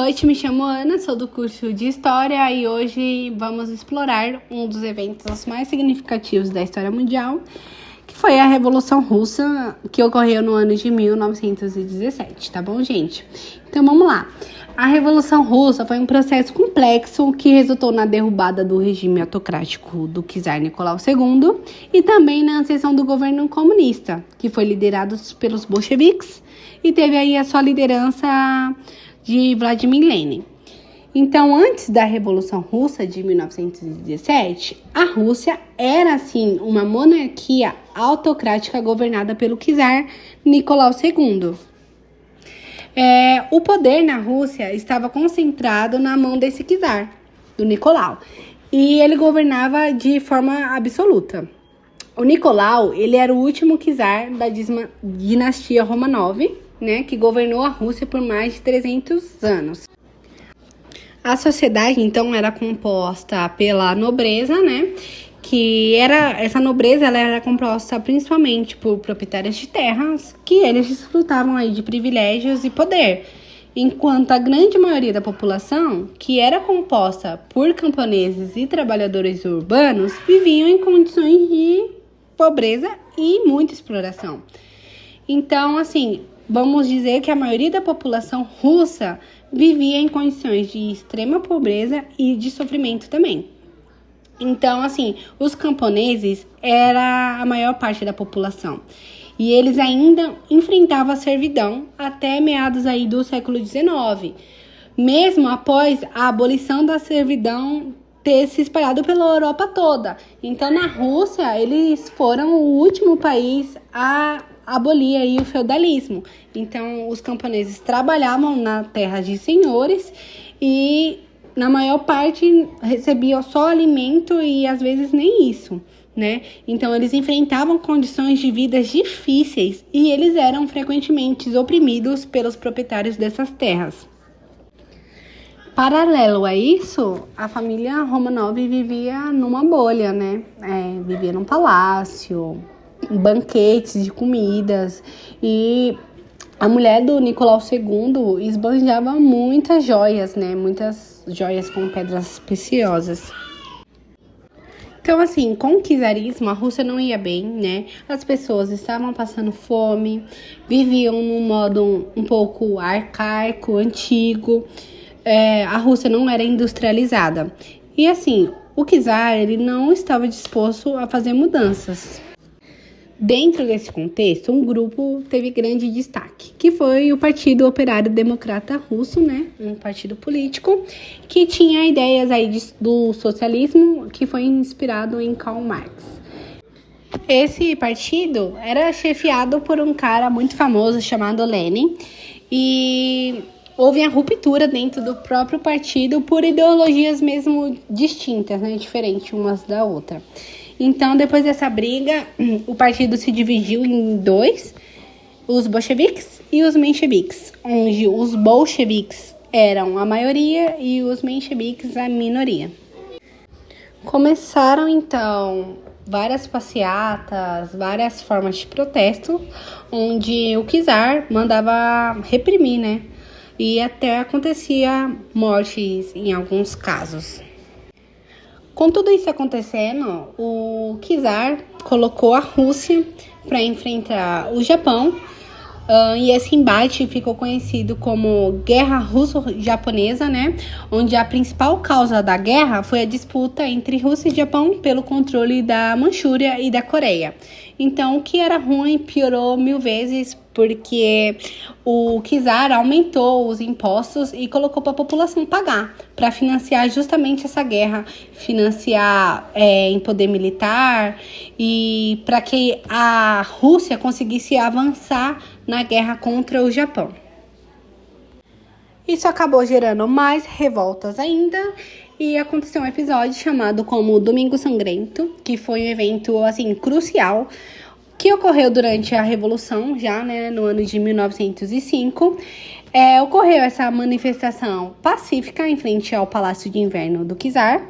noite, me chamo Ana, sou do curso de História e hoje vamos explorar um dos eventos mais significativos da história mundial, que foi a Revolução Russa, que ocorreu no ano de 1917, tá bom, gente? Então vamos lá. A Revolução Russa foi um processo complexo que resultou na derrubada do regime autocrático do czar Nicolau II e também na ascensão do governo comunista, que foi liderado pelos bolcheviques e teve aí a sua liderança de Vladimir Lenin. Então, antes da Revolução Russa de 1917, a Rússia era, assim, uma monarquia autocrática governada pelo czar Nicolau II. O poder na Rússia estava concentrado na mão desse czar, do Nicolau, e ele governava de forma absoluta. O Nicolau, ele era o último czar da dinastia Romanov, né, que governou a Rússia por mais de 300 anos. A sociedade, então, era composta pela nobreza, né, essa nobreza ela era composta principalmente por proprietários de terras, que eles desfrutavam aí de privilégios e poder, enquanto a grande maioria da população, que era composta por camponeses e trabalhadores urbanos, viviam em condições de pobreza e muita exploração. Então, assim, vamos dizer que a maioria da população russa vivia em condições de extrema pobreza e de sofrimento também. Então, assim, os camponeses era a maior parte da população. E eles ainda enfrentavam a servidão até meados aí do século XIX, mesmo após a abolição da servidão ter se espalhado pela Europa toda. Então, na Rússia, eles foram o último país a abolir aí o feudalismo. Então, os camponeses trabalhavam na terra de senhores e, na maior parte, recebiam só alimento e, às vezes, nem isso, né? Então, eles enfrentavam condições de vida difíceis e eles eram frequentemente oprimidos pelos proprietários dessas terras. Paralelo a isso, a família Romanov vivia numa bolha, né? Vivia num palácio, banquetes de comidas, e a mulher do Nicolau II esbanjava muitas joias, né? Muitas joias com pedras preciosas. Então, assim, com o czarismo, a Rússia não ia bem, né? As pessoas estavam passando fome, viviam num modo um pouco arcaico, antigo. A Rússia não era industrializada. E, assim, o czar, ele não estava disposto a fazer mudanças. Dentro desse contexto, um grupo teve grande destaque, que foi o Partido Operário Democrata Russo, né? Um partido político que tinha ideias aí do socialismo, que foi inspirado em Karl Marx. Esse partido era chefiado por um cara muito famoso chamado Lenin, e houve a ruptura dentro do próprio partido por ideologias mesmo distintas, né? Diferentes umas da outra. Então, depois dessa briga, o partido se dividiu em dois, os bolcheviques e os mencheviques, onde os bolcheviques eram a maioria e os mencheviques a minoria. Começaram, então, várias passeatas, várias formas de protesto, onde o czar mandava reprimir, né? E até acontecia mortes em alguns casos. Com tudo isso acontecendo, o czar colocou a Rússia para enfrentar o Japão, e esse embate ficou conhecido como Guerra Russo-Japonesa, né? Onde a principal causa da guerra foi a disputa entre Rússia e Japão pelo controle da Manchúria e da Coreia. Então, o que era ruim piorou 1000 vezes, porque o czar aumentou os impostos e colocou para a população pagar, para financiar justamente essa guerra, financiar em poder militar e para que a Rússia conseguisse avançar na guerra contra o Japão. Isso acabou gerando mais revoltas ainda, e aconteceu um episódio chamado como Domingo Sangrento, que foi um evento, assim, crucial, que ocorreu durante a Revolução, já, né, no ano de 1905. Ocorreu essa manifestação pacífica em frente ao Palácio de Inverno do czar,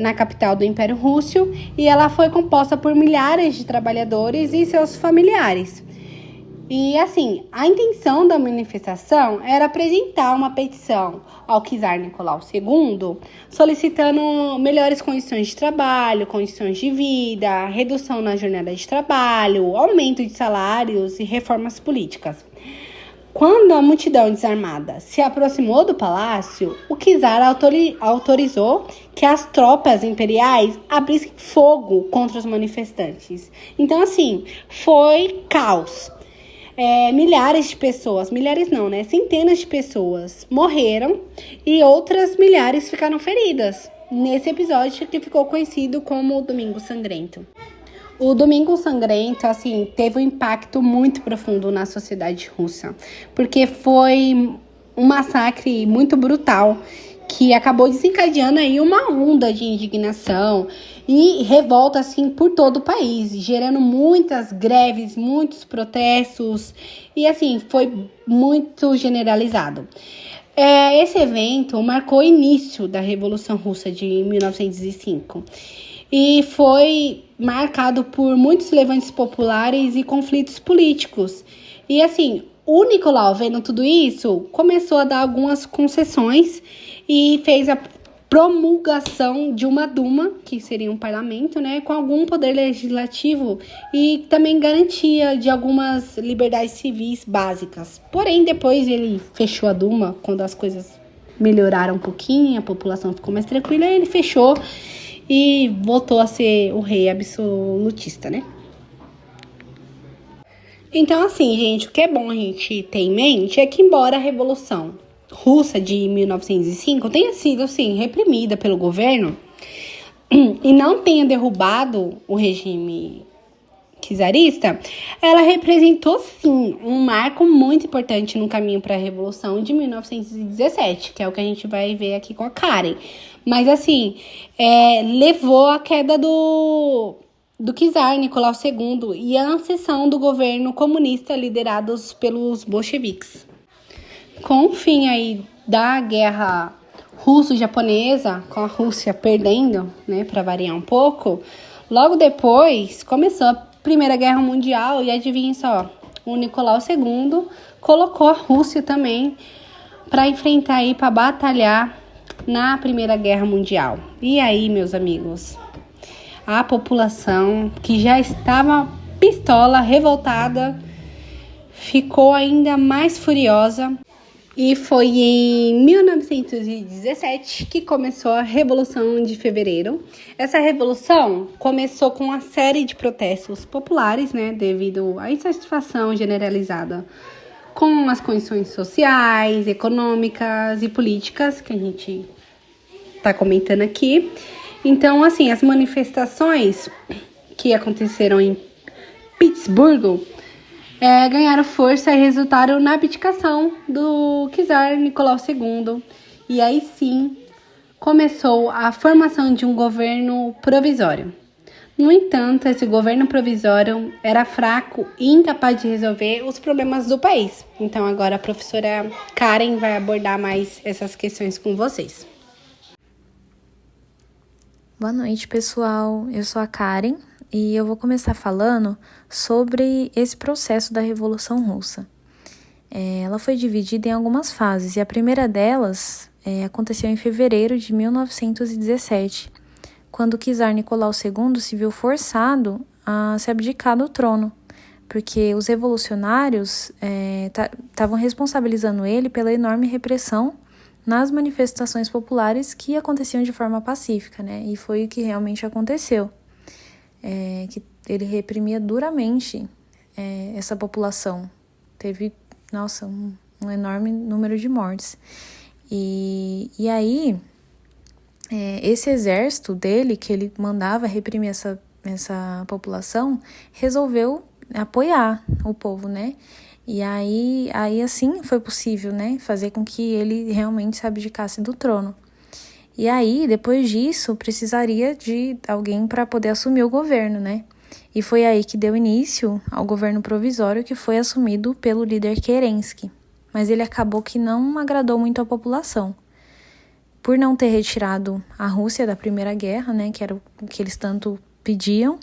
na capital do Império Russo, e ela foi composta por milhares de trabalhadores e seus familiares. E assim, a intenção da manifestação era apresentar uma petição ao czar Nicolau II, solicitando melhores condições de trabalho, condições de vida, redução na jornada de trabalho, aumento de salários e reformas políticas. Quando a multidão desarmada se aproximou do palácio, o czar autorizou que as tropas imperiais abrissem fogo contra os manifestantes. Então, assim, foi caos. Milhares de pessoas, milhares não, né? Centenas de pessoas morreram e outras milhares ficaram feridas nesse episódio que ficou conhecido como o Domingo Sangrento. O Domingo Sangrento, assim, teve um impacto muito profundo na sociedade russa, porque foi um massacre muito brutal que acabou desencadeando aí uma onda de indignação e revolta, assim, por todo o país, gerando muitas greves, muitos protestos e, assim, foi muito generalizado. Esse evento marcou o início da Revolução Russa de 1905 e foi marcado por muitos levantes populares e conflitos políticos. E, assim, o Nicolau, vendo tudo isso, começou a dar algumas concessões e fez a promulgação de uma Duma, que seria um parlamento, né, com algum poder legislativo e também garantia de algumas liberdades civis básicas. Porém, depois ele fechou a Duma, quando as coisas melhoraram um pouquinho, a população ficou mais tranquila, ele fechou e voltou a ser o rei absolutista, né? Então, assim, gente, o que é bom a gente ter em mente é que, embora a Revolução Russa de 1905 tenha sido, assim, reprimida pelo governo e não tenha derrubado o regime czarista, ela representou, sim, um marco muito importante no caminho para a Revolução de 1917, que é o que a gente vai ver aqui com a Karen. Mas, assim, levou à queda do czar Nicolau II e a ascensão do governo comunista liderados pelos bolcheviques. Com o fim aí da guerra russo-japonesa, com a Rússia perdendo, né, para variar um pouco, logo depois começou a Primeira Guerra Mundial e adivinha só, o Nicolau II colocou a Rússia também para enfrentar aí, para batalhar na Primeira Guerra Mundial. E aí, meus amigos, a população que já estava pistola, revoltada, ficou ainda mais furiosa. E foi em 1917 que começou a Revolução de Fevereiro. Essa revolução começou com uma série de protestos populares, né, devido à insatisfação generalizada com as condições sociais, econômicas e políticas que a gente está comentando aqui. Então, assim, as manifestações que aconteceram em Pittsburgh ganharam força e resultaram na abdicação do czar Nicolau II. E aí sim começou a formação de um governo provisório. No entanto, esse governo provisório era fraco e incapaz de resolver os problemas do país. Então agora a professora Karen vai abordar mais essas questões com vocês. Boa noite, pessoal. Eu sou a Karen e eu vou começar falando sobre esse processo da Revolução Russa. Ela foi dividida em algumas fases e a primeira delas aconteceu em fevereiro de 1917, quando o czar Nicolau II se viu forçado a se abdicar do trono, porque os revolucionários estavam responsabilizando ele pela enorme repressão nas manifestações populares que aconteciam de forma pacífica, né? E foi o que realmente aconteceu. Que ele reprimia duramente essa população. Teve, um enorme número de mortes. E aí, esse exército dele, que ele mandava reprimir essa população, resolveu apoiar o povo, né? E aí assim foi possível, né, fazer com que ele realmente se abdicasse do trono. E aí, depois disso, precisaria de alguém para poder assumir o governo, né? E foi aí que deu início ao governo provisório, que foi assumido pelo líder Kerensky. Mas ele acabou que não agradou muito a população. Por não ter retirado a Rússia da Primeira Guerra, né, que era o que eles tanto pediam,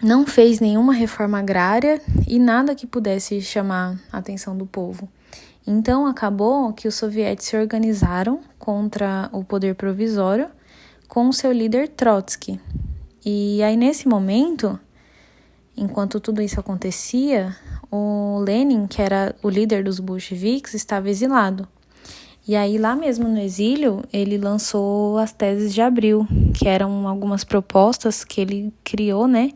não fez nenhuma reforma agrária e nada que pudesse chamar a atenção do povo. Então, acabou que os sovietes se organizaram contra o poder provisório com o seu líder Trotsky. E aí, nesse momento, enquanto tudo isso acontecia, o Lenin, que era o líder dos bolcheviques, estava exilado. E aí, lá mesmo no exílio, ele lançou as teses de Abril, que eram algumas propostas que ele criou, né?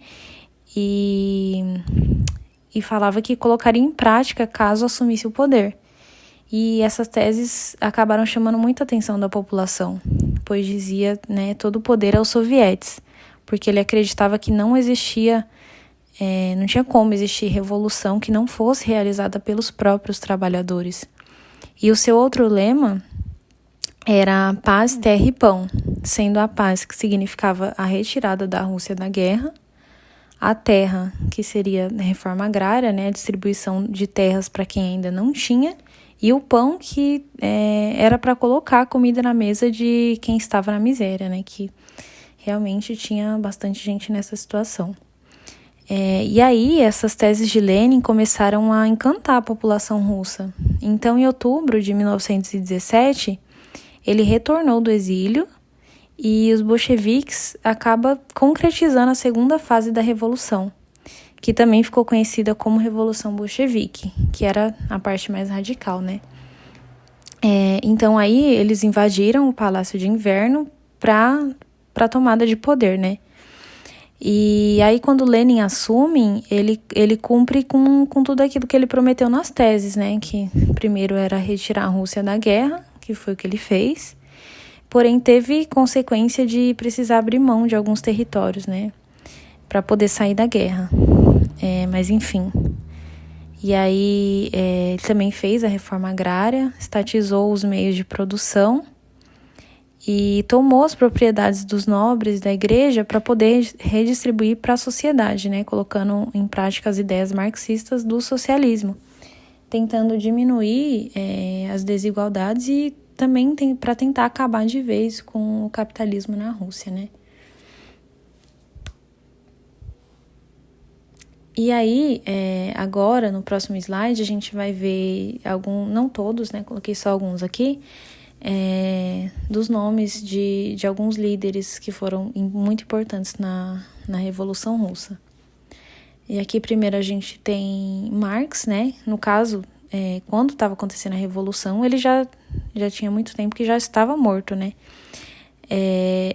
E falava que colocaria em prática caso assumisse o poder. E essas teses acabaram chamando muita atenção da população, pois dizia, né, todo o poder aos sovietes, porque ele acreditava que não existia, não tinha como existir revolução que não fosse realizada pelos próprios trabalhadores. E o seu outro lema era paz, terra e pão, sendo a paz que significava a retirada da Rússia da guerra, a terra, que seria a reforma agrária, né, a distribuição de terras para quem ainda não tinha, e o pão, que era para colocar comida na mesa de quem estava na miséria, né, que realmente tinha bastante gente nessa situação. E aí, essas teses de Lenin começaram a encantar a população russa. Então, em outubro de 1917, ele retornou do exílio e os bolcheviques acabam concretizando a segunda fase da Revolução, que também ficou conhecida como Revolução Bolchevique, que era a parte mais radical, né? Então, aí, eles invadiram o Palácio de Inverno para tomada de poder, né? E aí, quando Lenin assume, ele cumpre com tudo aquilo que ele prometeu nas teses, né? Que primeiro era retirar a Rússia da guerra, que foi o que ele fez. Porém, teve consequência de precisar abrir mão de alguns territórios, né? Para poder sair da guerra. Mas, enfim. E aí, ele também fez a reforma agrária, estatizou os meios de produção e tomou as propriedades dos nobres da igreja para poder redistribuir para a sociedade, né, colocando em prática as ideias marxistas do socialismo, tentando diminuir as desigualdades e também para tentar acabar de vez com o capitalismo na Rússia, né. E aí, agora, no próximo slide, a gente vai ver não todos, né, coloquei só alguns aqui, dos nomes de alguns líderes que foram muito importantes na Revolução Russa. E aqui primeiro a gente tem Marx, né? No caso, quando estava acontecendo a Revolução, ele já tinha muito tempo que já estava morto, né?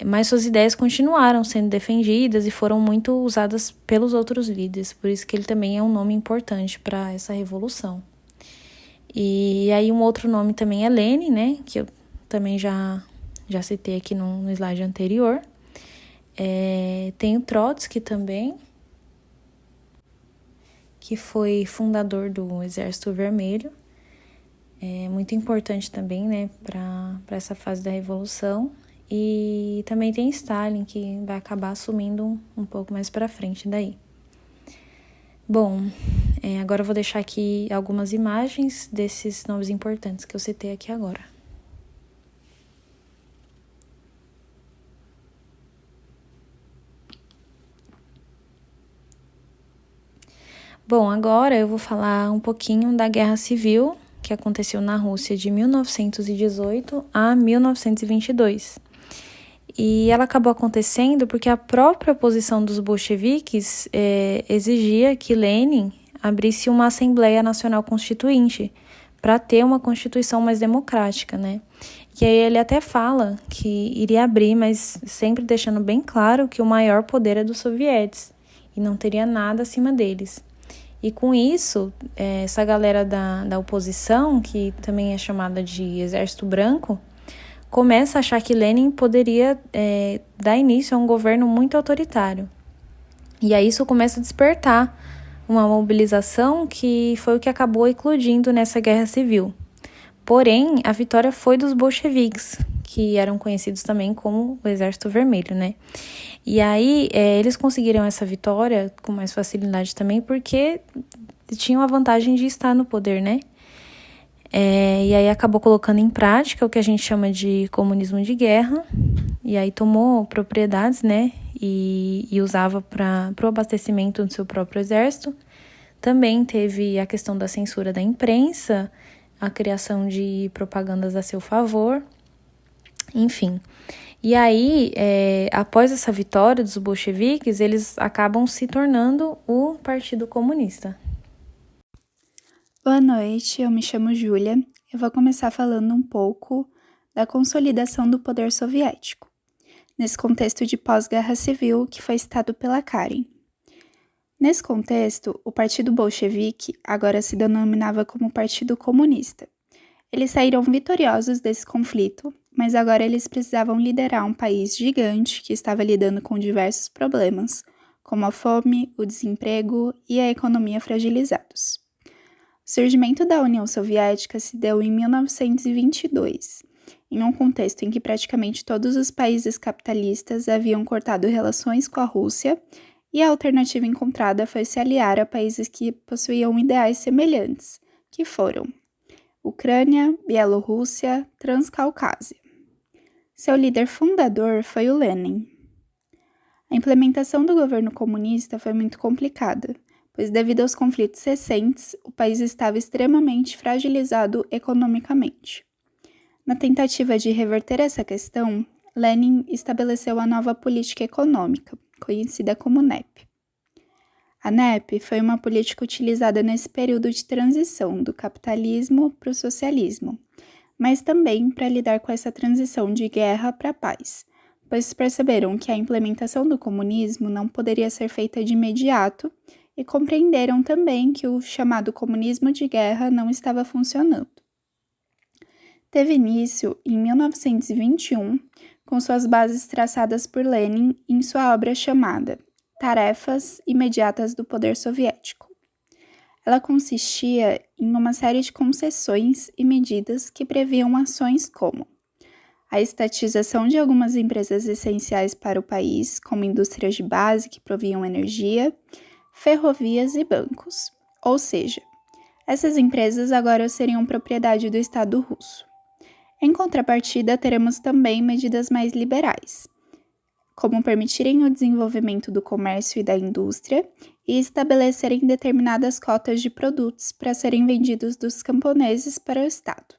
Mas suas ideias continuaram sendo defendidas e foram muito usadas pelos outros líderes, por isso que ele também é um nome importante para essa Revolução. E aí um outro nome também é Lenin, né, que eu também já citei aqui no slide anterior. Tem o Trotsky também, que foi fundador do Exército Vermelho. Muito importante também, né, para essa fase da Revolução. E também tem Stalin, que vai acabar assumindo um pouco mais para frente daí. Bom, agora eu vou deixar aqui algumas imagens desses nomes importantes que eu citei aqui agora. Bom, agora eu vou falar um pouquinho da Guerra Civil, que aconteceu na Rússia de 1918 a 1922. E ela acabou acontecendo porque a própria oposição dos bolcheviques exigia que Lenin abrisse uma Assembleia Nacional Constituinte para ter uma Constituição mais democrática, né? E aí ele até fala que iria abrir, mas sempre deixando bem claro que o maior poder é dos sovietes e não teria nada acima deles. E com isso, essa galera da oposição, que também é chamada de Exército Branco, começa a achar que Lenin poderia dar início a um governo muito autoritário. E aí isso começa a despertar uma mobilização que foi o que acabou eclodindo nessa guerra civil. Porém, a vitória foi dos bolcheviques, que eram conhecidos também como o Exército Vermelho, né? E aí eles conseguiram essa vitória com mais facilidade também porque tinham a vantagem de estar no poder, né? E aí acabou colocando em prática o que a gente chama de comunismo de guerra, e aí tomou propriedades, né, e usava para o abastecimento do seu próprio exército. Também teve a questão da censura da imprensa, a criação de propagandas a seu favor, enfim. E aí, após essa vitória dos bolcheviques, eles acabam se tornando o Partido Comunista. Boa noite, eu me chamo Júlia. Eu vou começar falando um pouco da consolidação do poder soviético, nesse contexto de pós-guerra civil que foi citado pela Karen. Nesse contexto, o Partido Bolchevique agora se denominava como Partido Comunista. Eles saíram vitoriosos desse conflito, mas agora eles precisavam liderar um país gigante que estava lidando com diversos problemas, como a fome, o desemprego e a economia fragilizados. O surgimento da União Soviética se deu em 1922, em um contexto em que praticamente todos os países capitalistas haviam cortado relações com a Rússia, e a alternativa encontrada foi se aliar a países que possuíam ideais semelhantes, que foram Ucrânia, Bielorrússia, Transcaucásia. Seu líder fundador foi o Lenin. A implementação do governo comunista foi muito complicada, pois devido aos conflitos recentes, o país estava extremamente fragilizado economicamente. Na tentativa de reverter essa questão, Lenin estabeleceu a nova política econômica, conhecida como NEP. A NEP foi uma política utilizada nesse período de transição do capitalismo para o socialismo, mas também para lidar com essa transição de guerra para paz, pois perceberam que a implementação do comunismo não poderia ser feita de imediato e compreenderam também que o chamado comunismo de guerra não estava funcionando. Teve início em 1921, com suas bases traçadas por Lenin em sua obra chamada Tarefas Imediatas do Poder Soviético. Ela consistia em uma série de concessões e medidas que previam ações como a estatização de algumas empresas essenciais para o país, como indústrias de base que proviam energia, ferrovias e bancos, ou seja, essas empresas agora seriam propriedade do Estado russo. Em contrapartida, teremos também medidas mais liberais, como permitirem o desenvolvimento do comércio e da indústria e estabelecerem determinadas cotas de produtos para serem vendidos dos camponeses para o Estado.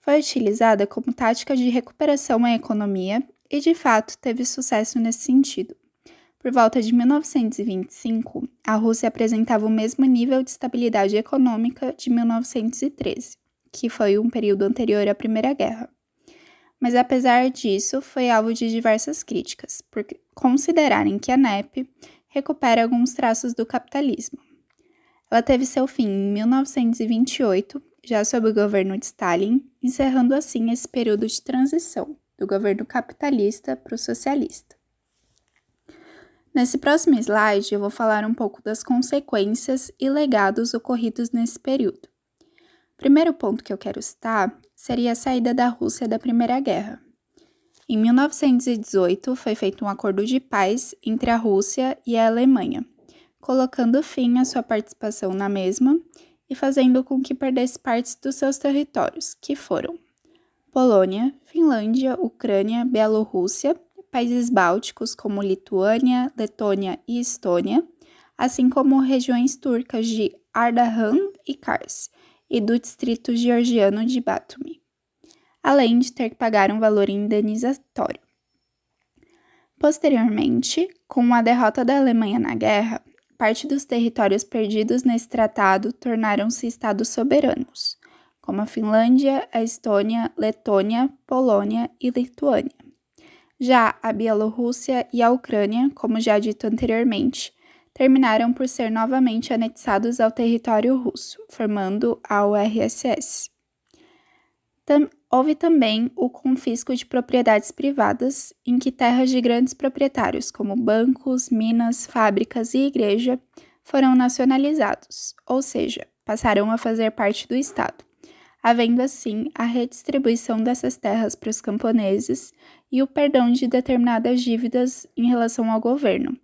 Foi utilizada como tática de recuperação à economia e, de fato, teve sucesso nesse sentido. Por volta de 1925, a Rússia apresentava o mesmo nível de estabilidade econômica de 1913, que foi um período anterior à Primeira Guerra. Mas apesar disso, foi alvo de diversas críticas, por considerarem que a NEP recupera alguns traços do capitalismo. Ela teve seu fim em 1928, já sob o governo de Stalin, encerrando assim esse período de transição do governo capitalista para o socialista. Nesse próximo slide, eu vou falar um pouco das consequências e legados ocorridos nesse período. O primeiro ponto que eu quero citar seria a saída da Rússia da Primeira Guerra. Em 1918, foi feito um acordo de paz entre a Rússia e a Alemanha, colocando fim à sua participação na mesma e fazendo com que perdesse partes dos seus territórios, que foram Polônia, Finlândia, Ucrânia, Bielorrússia, países bálticos como Lituânia, Letônia e Estônia, assim como regiões turcas de Ardahan e Kars, e do distrito georgiano de Batumi, além de ter que pagar um valor indenizatório. Posteriormente, com a derrota da Alemanha na guerra, parte dos territórios perdidos nesse tratado tornaram-se estados soberanos, como a Finlândia, a Estônia, Letônia, Polônia e Lituânia. Já a Bielorrússia e a Ucrânia, como já dito anteriormente, terminaram por ser novamente anexados ao território russo, formando a URSS. Houve também o confisco de propriedades privadas, em que terras de grandes proprietários, como bancos, minas, fábricas e igreja, foram nacionalizados, ou seja, passaram a fazer parte do Estado, havendo assim a redistribuição dessas terras para os camponeses e o perdão de determinadas dívidas em relação ao governo,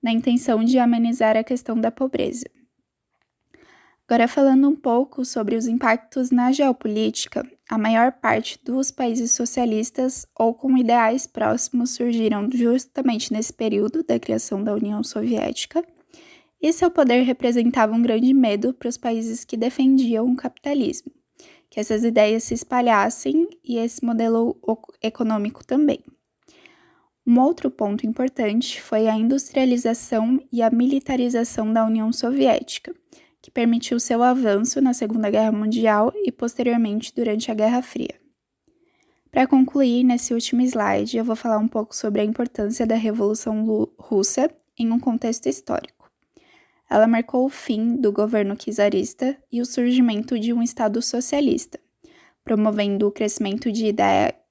na intenção de amenizar a questão da pobreza. Agora, falando um pouco sobre os impactos na geopolítica, a maior parte dos países socialistas ou com ideais próximos surgiram justamente nesse período da criação da União Soviética, e seu poder representava um grande medo para os países que defendiam o capitalismo, que essas ideias se espalhassem e esse modelo econômico também. Um outro ponto importante foi a industrialização e a militarização da União Soviética, que permitiu seu avanço na Segunda Guerra Mundial e posteriormente durante a Guerra Fria. Para concluir, nesse último slide, eu vou falar um pouco sobre a importância da Revolução Russa em um contexto histórico. Ela marcou o fim do governo czarista e o surgimento de um Estado socialista, promovendo o crescimento de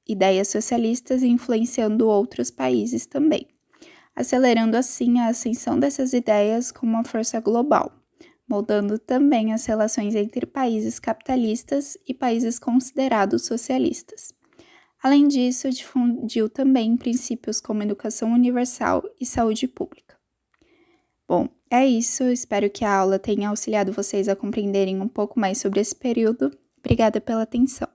ideias socialistas e influenciando outros países também, acelerando assim a ascensão dessas ideias como uma força global, moldando também as relações entre países capitalistas e países considerados socialistas. Além disso, difundiu também princípios como educação universal e saúde pública. Bom, é isso. Espero que a aula tenha auxiliado vocês a compreenderem um pouco mais sobre esse período. Obrigada pela atenção.